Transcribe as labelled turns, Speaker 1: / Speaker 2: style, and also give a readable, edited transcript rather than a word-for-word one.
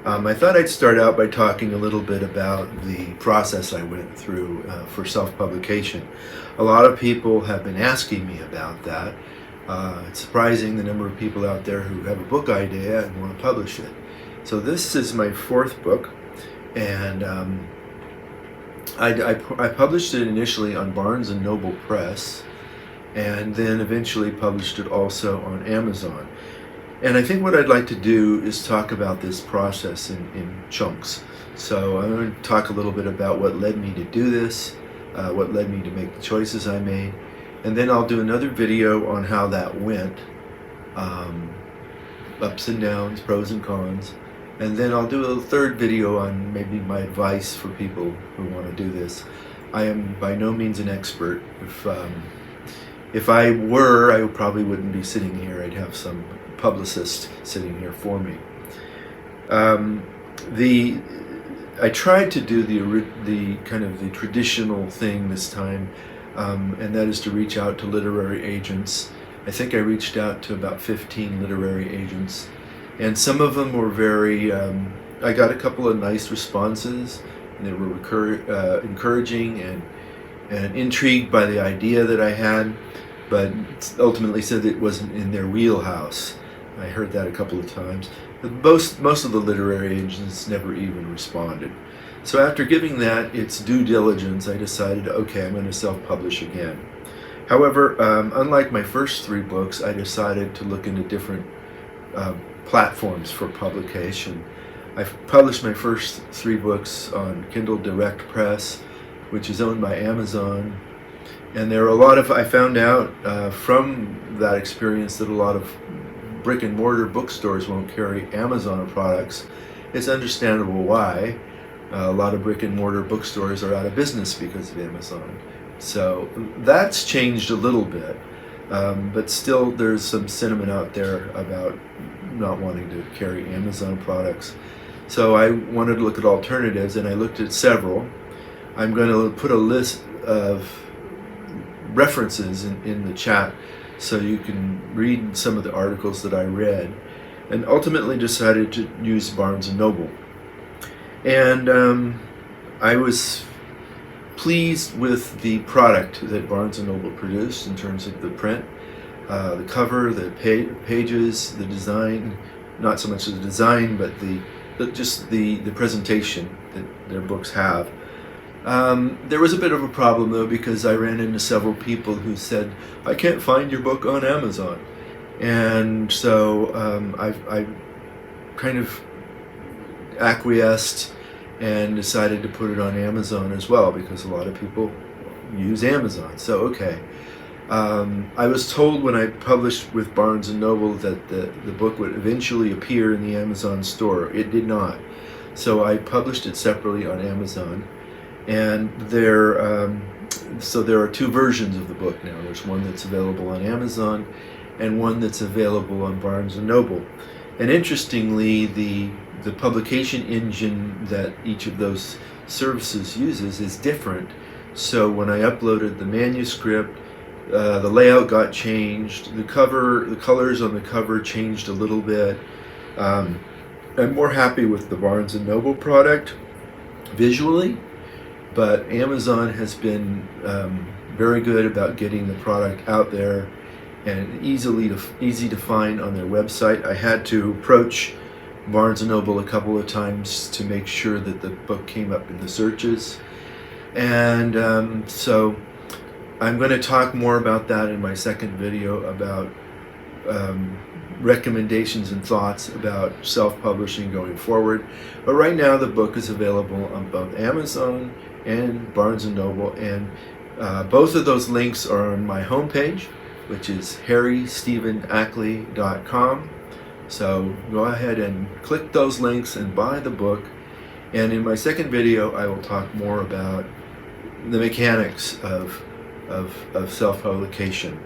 Speaker 1: I thought I'd start out by talking a little bit about the process I went through for self-publication. A lot of people have been asking me about that. It's surprising the number of people out there who have a book idea and want to publish it. So this is my fourth book, and I published it initially on Barnes & Noble Press, and then eventually published it also on Amazon. And I think what I'd like to do is talk about this process in chunks. So I'm going to talk a little bit about what led me to do this, what led me to make the choices I made, and then I'll do another video on how that went, ups and downs, pros and cons, and then I'll do a third video on maybe my advice for people who want to do this. I am by no means an expert. If I were, I probably wouldn't be sitting here. I'd have some publicist sitting here for me. I tried to do the kind of the traditional thing this time, and that is to reach out to literary agents. I think I reached out to about 15 literary agents, and some of them were very. I got a couple of nice responses, and they were encouraging and intrigued by the idea that I had, but ultimately said it wasn't in their wheelhouse. I heard that a couple of times. But most of the literary agents never even responded. So after giving that its due diligence, I decided, okay, I'm going to self-publish again. However, unlike my first three books, I decided to look into different platforms for publication. I've published my first three books on Kindle Direct Press, which is owned by Amazon. And there are a lot of, I found out from that experience that a lot of brick and mortar bookstores won't carry Amazon products. It's understandable why. A lot of brick and mortar bookstores are out of business because of Amazon. So that's changed a little bit, but still there's some sentiment out there about not wanting to carry Amazon products. So I wanted to look at alternatives, and I looked at several. I'm going to put a list of references in the chat so you can read some of the articles that I read, and ultimately decided to use Barnes & Noble. And I was pleased with the product that Barnes & Noble produced in terms of the print, the cover, the pages, the design, not so much the design, but just the presentation that their books have. There was a bit of a problem though, because I ran into several people who said, I can't find your book on Amazon. And so I kind of acquiesced and decided to put it on Amazon as well, because a lot of people use Amazon. So okay. I was told when I published with Barnes & Noble that the book would eventually appear in the Amazon store. It did not. So I published it separately on Amazon. And so there are two versions of the book now. There's one that's available on Amazon and one that's available on Barnes & Noble. And interestingly, the publication engine that each of those services uses is different. So when I uploaded the manuscript, the layout got changed, the colors on the cover changed a little bit. I'm more happy with the Barnes & Noble product visually. But Amazon has been very good about getting the product out there and easy to find on their website. I had to approach Barnes & Noble a couple of times to make sure that the book came up in the searches. And so I'm going to talk more about that in my second video about recommendations and thoughts about self-publishing going forward. But right now the book is available on both Amazon and Barnes & Noble, and both of those links are on my homepage, which is harrystephenackley.com. So go ahead and click those links and buy the book. And in my second video I will talk more about the mechanics of self-publication.